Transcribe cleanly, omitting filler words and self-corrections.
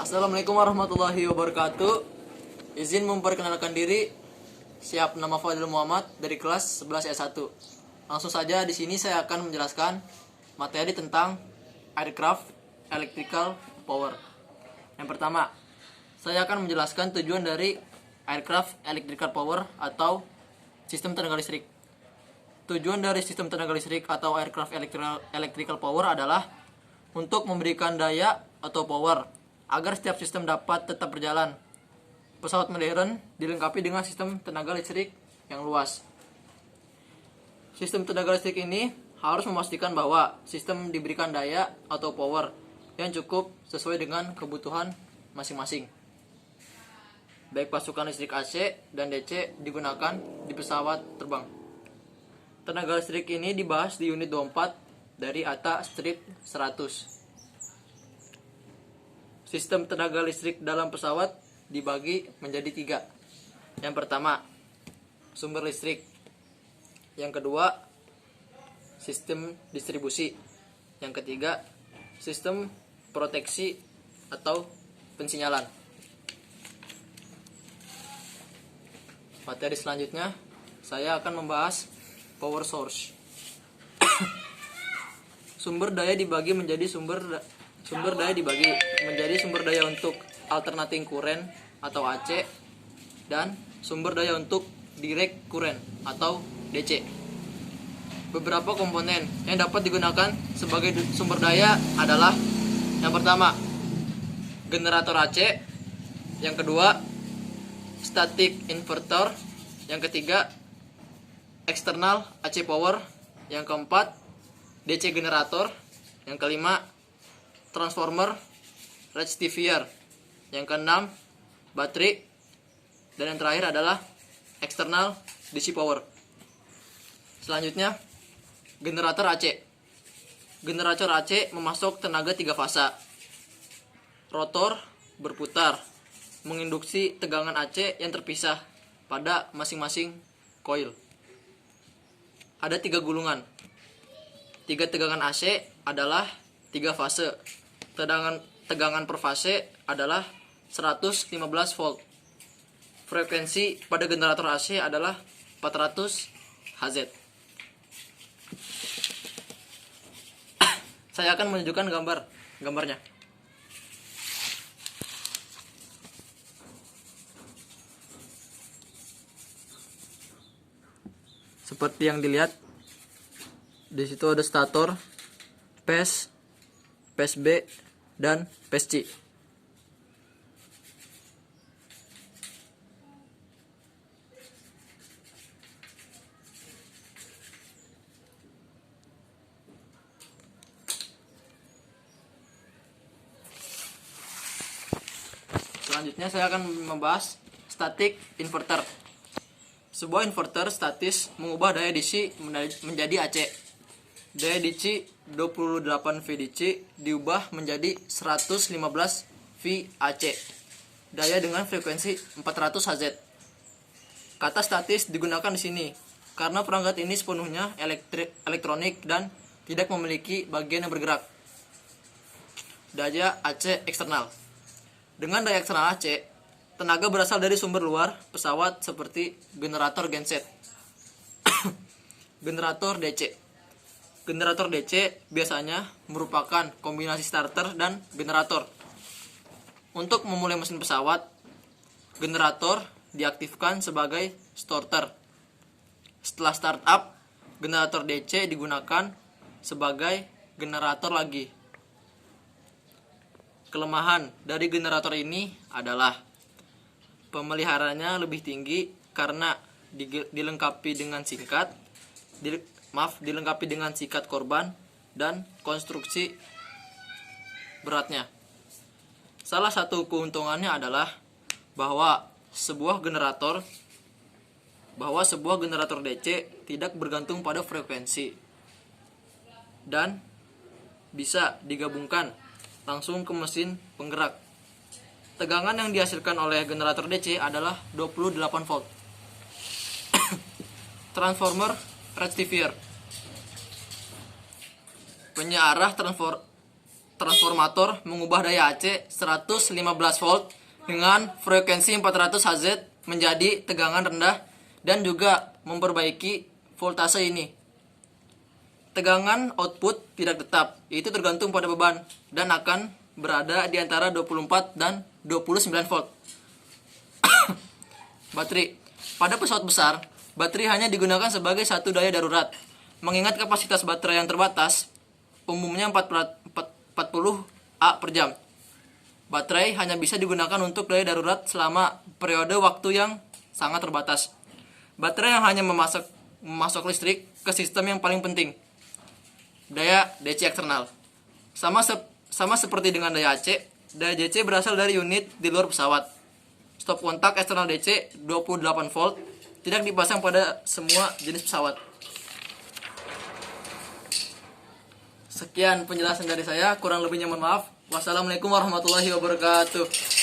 Assalamualaikum warahmatullahi wabarakatuh. Izin memperkenalkan diri. Siap, nama Fadil Muhammad dari kelas 11 S1. Langsung saja di sini saya akan menjelaskan materi tentang aircraft electrical power. Yang pertama, saya akan menjelaskan tujuan dari aircraft electrical power atau sistem tenaga listrik. Tujuan dari sistem tenaga listrik atau aircraft electrical power adalah untuk memberikan daya atau power agar setiap sistem dapat tetap berjalan. Pesawat modern dilengkapi dengan sistem tenaga listrik yang luas. Sistem tenaga listrik ini harus memastikan bahwa sistem diberikan daya atau power yang cukup sesuai dengan kebutuhan masing-masing. Baik pasukan listrik AC dan DC digunakan di pesawat terbang. Tenaga listrik ini dibahas di unit 24 dari ATA strip 100. Sistem tenaga listrik dalam pesawat dibagi menjadi 3. Yang pertama, sumber listrik. Yang kedua, sistem distribusi. Yang ketiga, sistem proteksi atau pensinyalan. Materi selanjutnya, saya akan membahas power source. Sumber daya dibagi menjadi sumber daya untuk alternating current atau AC dan sumber daya untuk direct current atau DC. Beberapa komponen yang dapat digunakan sebagai sumber daya adalah: yang pertama, generator AC, yang kedua, static inverter, yang ketiga, external AC power, yang keempat, DC generator, yang kelima, transformer rectifier, yang keenam, baterai, dan yang terakhir adalah external DC power. Selanjutnya, generator AC. Generator AC memasok tenaga 3 fasa. Rotor berputar, menginduksi tegangan AC yang terpisah pada masing-masing coil. Ada 3 gulungan. 3 tegangan AC adalah 3 fase. Tegangan per fase adalah 115 volt. Frekuensi pada generator AC adalah 400 Hz. Saya akan menunjukkan gambarnya. Seperti yang dilihat, di situ ada stator, phase B, dan phase C. Selanjutnya saya akan membahas static inverter. Sebuah inverter statis mengubah daya DC menjadi AC. Daya DC 28 VDC diubah menjadi 115 VAC. Daya dengan frekuensi 400 Hz. Kata statis digunakan di sini karena perangkat ini sepenuhnya elektronik dan tidak memiliki bagian yang bergerak. Daya AC eksternal. Dengan daya eksternal AC, tenaga berasal dari sumber luar pesawat seperti generator genset. Generator DC. Generator DC biasanya merupakan kombinasi starter dan generator. Untuk memulai mesin pesawat, generator diaktifkan sebagai starter. Setelah startup, generator DC digunakan sebagai generator lagi. Kelemahan dari generator ini adalah pemeliharaannya lebih tinggi karena dilengkapi dengan sikat korban dan konstruksi beratnya. Salah satu keuntungannya adalah bahwa sebuah generator DC tidak bergantung pada frekuensi dan bisa digabungkan langsung ke mesin penggerak. Tegangan yang dihasilkan oleh generator DC adalah 28 volt. Transformer rectifier. Penyearah transformator mengubah daya AC 115 volt dengan frekuensi 400 Hz menjadi tegangan rendah dan juga memperbaiki voltase ini. Tegangan output tidak tetap, yaitu tergantung pada beban dan akan berada di antara 24 dan 29 volt. Baterai. Pada pesawat besar, baterai hanya digunakan sebagai satu daya darurat. Mengingat kapasitas baterai yang terbatas, umumnya 40 A per jam. Baterai hanya bisa digunakan untuk daya darurat selama periode waktu yang sangat terbatas. Baterai yang hanya memasok listrik ke sistem yang paling penting, daya DC eksternal. Sama seperti dengan daya AC, daya DC berasal dari unit di luar pesawat. Stop kontak eksternal DC 28 volt tidak dipasang pada semua jenis pesawat. Sekian penjelasan dari saya, kurang lebihnya mohon maaf. Wassalamualaikum warahmatullahi wabarakatuh.